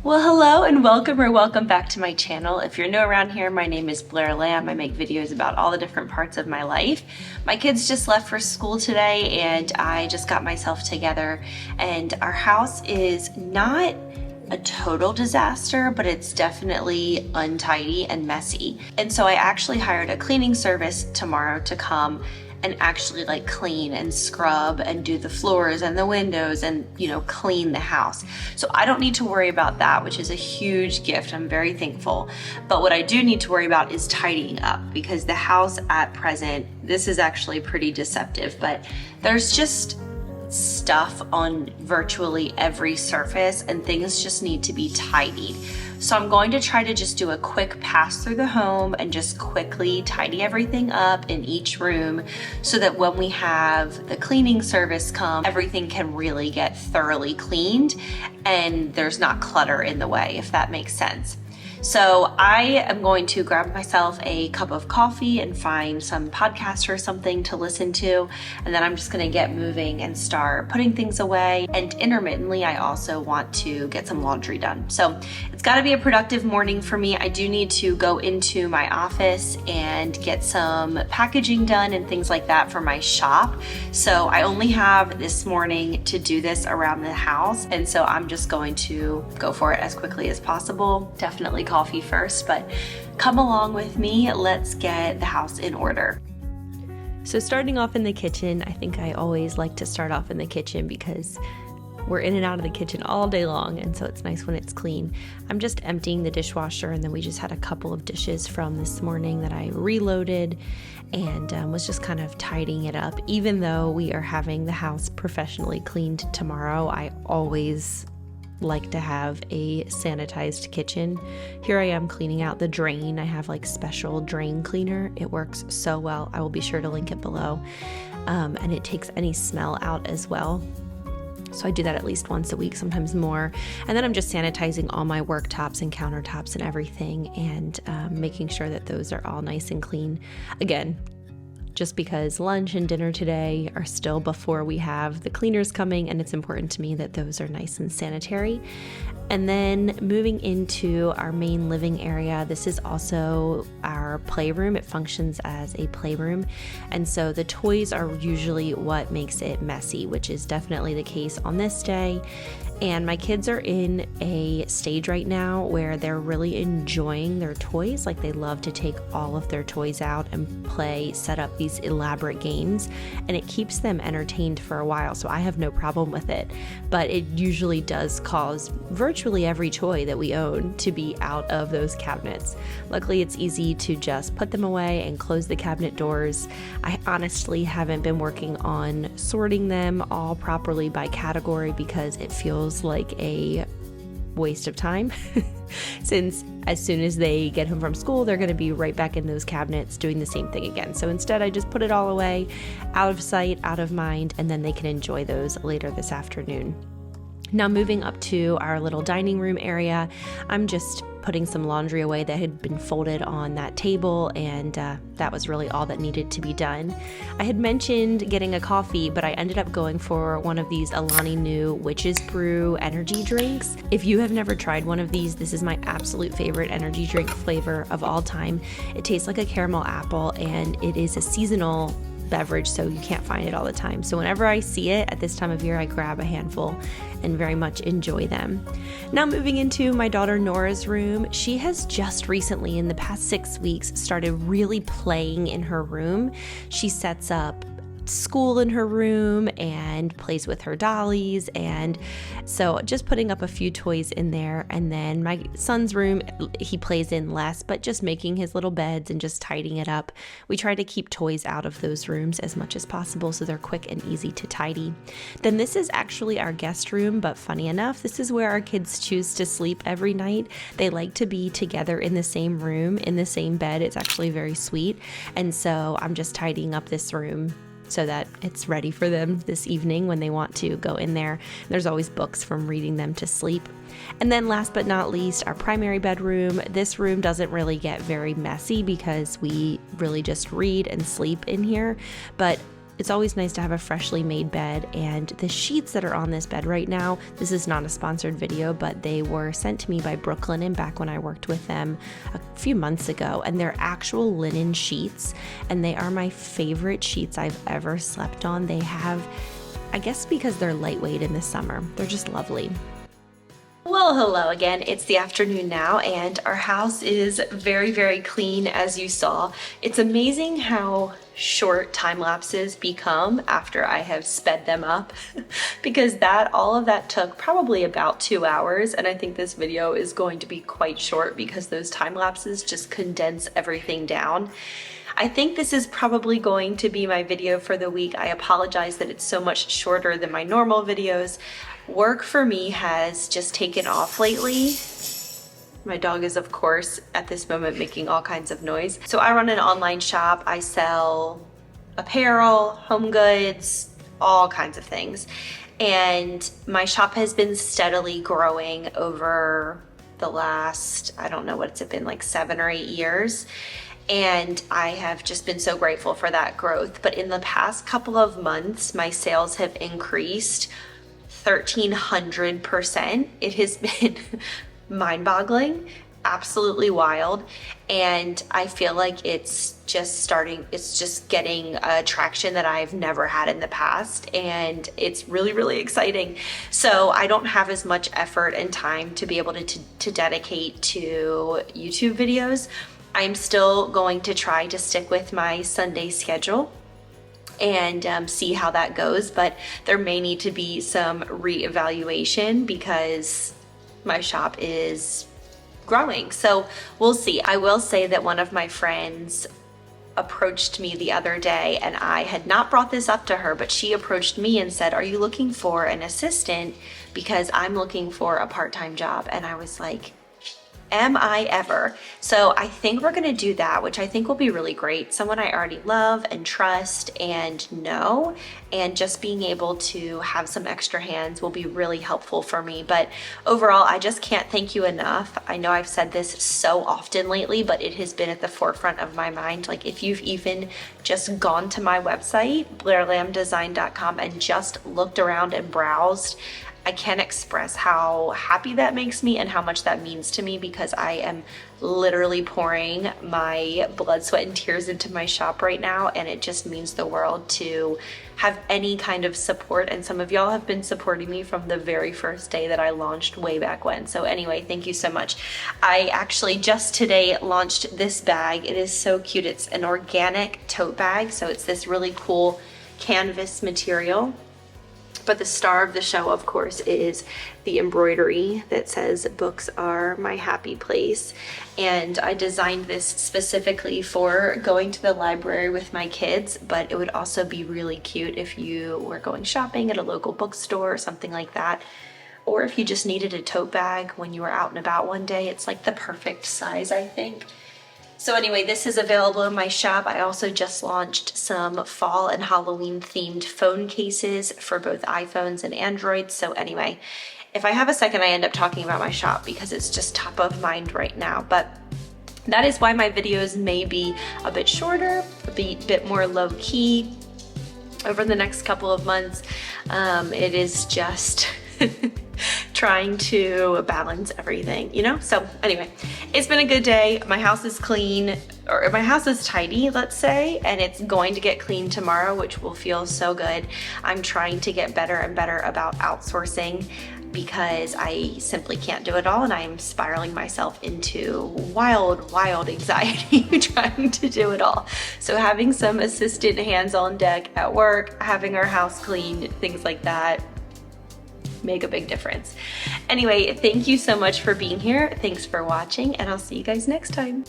Well, hello and welcome back to my channel. If you're new around here, my name is Blair Lamb. I make videos about all the different parts of my life. My kids just left for school today and I just got myself together, and our house is not a total disaster, but it's definitely untidy and messy. And so I actually hired a cleaning service tomorrow to come and actually like clean and scrub and do the floors and the windows and, clean the house. So I don't need to worry about that, which is a huge gift. I'm very thankful. But what I do need to worry about is tidying up, because the house at present, this is actually pretty deceptive, but there's just stuff on virtually every surface and things just need to be tidied. So I'm going to try to just do a quick pass through the home and just quickly tidy everything up in each room so that when we have the cleaning service come, everything can really get thoroughly cleaned and there's not clutter in the way, if that makes sense. So I am going to grab myself a cup of coffee and find some podcast or something to listen to, and then I'm just gonna get moving and start putting things away. And intermittently, I also want to get some laundry done. So it's gotta be a productive morning for me. I do need to go into my office and get some packaging done and things like that for my shop. So I only have this morning to do this around the house, and so I'm just going to go for it as quickly as possible. Definitely coffee first, but come along with me. Let's get the house in order. So starting off in the kitchen, I think I always like to start off in the kitchen because we're in and out of the kitchen all day long, and so it's nice when it's clean. I'm just emptying the dishwasher, and then we just had a couple of dishes from this morning that I reloaded and was just kind of tidying it up. Even though we are having the house professionally cleaned tomorrow, I always like to have a sanitized kitchen. Here I am cleaning out the drain. I have like special drain cleaner. It works so well. I will be sure to link it below. And it takes any smell out as well. So I do that at least once a week, sometimes more. And then I'm just sanitizing all my worktops and countertops and everything, and making sure that those are all nice and clean. Again, just because lunch and dinner today are still before we have the cleaners coming, and it's important to me that those are nice and sanitary. And then moving into our main living area, this is also our playroom. It functions as a playroom, and so the toys are usually what makes it messy, which is definitely the case on this day. And my kids are in a stage right now where they're really enjoying their toys. Like, they love to take all of their toys out and set up these elaborate games, and it keeps them entertained for a while. So I have no problem with it, but it usually does cause virtually every toy that we own to be out of those cabinets. Luckily, it's easy to just put them away and close the cabinet doors. I honestly haven't been working on sorting them all properly by category because it feels like a waste of time since as soon as they get home from school, they're going to be right back in those cabinets doing the same thing again. So instead, I just put it all away, out of sight, out of mind, and then they can enjoy those later this afternoon. Now moving up to our little dining room area, I'm just putting some laundry away that had been folded on that table, and that was really all that needed to be done. I had mentioned getting a coffee, but I ended up going for one of these Alani Nu Witch's Brew energy drinks. If you have never tried one of these, this is my absolute favorite energy drink flavor of all time. It tastes like a caramel apple, and it is a seasonal beverage, so you can't find it all the time. So whenever I see it at this time of year, I grab a handful and very much enjoy them. Now moving into my daughter Nora's room, she has just recently, in the past 6 weeks, started really playing in her room. She sets up school in her room and plays with her dollies, and so just putting up a few toys in there. And then my son's room, he plays in less, but just making his little beds and just tidying it up. We try to keep toys out of those rooms as much as possible so they're quick and easy to tidy. Then this is actually our guest room, but funny enough, this is where our kids choose to sleep every night. They like to be together in the same room, in the same bed. It's actually very sweet. And so I'm just tidying up this room so that it's ready for them this evening when they want to go in there. There's always books from reading them to sleep. And then last but not least, our primary bedroom. This room doesn't really get very messy because we really just read and sleep in here, but it's always nice to have a freshly made bed, and the sheets that are on this bed right now, this is not a sponsored video, but they were sent to me by Brooklinen back when I worked with them a few months ago, and they're actual linen sheets, and they are my favorite sheets I've ever slept on. They have, I guess because they're lightweight in the summer, they're just lovely. Well, hello again. It's the afternoon now, and our house is very, very clean, as you saw. It's amazing how short time lapses become after I have sped them up because all of that took probably about 2 hours, and I think this video is going to be quite short because those time lapses just condense everything down. I think this is probably going to be my video for the week. I apologize that it's so much shorter than my normal videos. Work for me has just taken off lately. My dog is, of course, at this moment making all kinds of noise. So I run an online shop. I sell apparel, home goods, all kinds of things. And my shop has been steadily growing over the last, I don't know what's it been, like 7 or 8 years. And I have just been so grateful for that growth. But in the past couple of months, my sales have increased 1,300%. It has been mind-boggling, absolutely wild, and I feel like it's just getting a traction that I've never had in the past, and it's really, really exciting. So I don't have as much effort and time to be able to dedicate to YouTube videos. I'm still going to try to stick with my Sunday schedule and see how that goes, but there may need to be some reevaluation because my shop is growing. So we'll see. I will say that one of my friends approached me the other day, and I had not brought this up to her, but she approached me and said, "Are you looking for an assistant? Because I'm looking for a part-time job." And I was like, am I ever? So I think we're gonna do that, which I think will be really great. Someone I already love and trust and know, and just being able to have some extra hands will be really helpful for me. But overall, I just can't thank you enough. I know I've said this so often lately, but it has been at the forefront of my mind. Like, if you've even just gone to my website, blairlambdesign.com, and just looked around and browsed, I can't express how happy that makes me and how much that means to me, because I am literally pouring my blood, sweat, and tears into my shop right now, and it just means the world to have any kind of support. And some of y'all have been supporting me from the very first day that I launched way back when. So anyway, thank you so much. I actually just today launched this bag. It is so cute. It's an organic tote bag, so it's this really cool canvas material. But the star of the show, of course, is the embroidery that says "Books are my happy place." And I designed this specifically for going to the library with my kids, but it would also be really cute if you were going shopping at a local bookstore or something like that. Or if you just needed a tote bag when you were out and about one day. It's like the perfect size, I think. So anyway, this is available in my shop. I also just launched some fall and Halloween themed phone cases for both iPhones and Androids. So anyway, if I have a second, I end up talking about my shop because it's just top of mind right now. But that is why my videos may be a bit shorter, a bit more low key over the next couple of months. It is just trying to balance everything, you know? So anyway, it's been a good day. My house is clean, or my house is tidy, let's say, and it's going to get clean tomorrow, which will feel so good. I'm trying to get better and better about outsourcing because I simply can't do it all, and I'm spiraling myself into wild, wild anxiety trying to do it all. So having some assistant hands on deck at work, having our house clean, things like that, make a big difference. Anyway, thank you so much for being here. Thanks for watching, and I'll see you guys next time.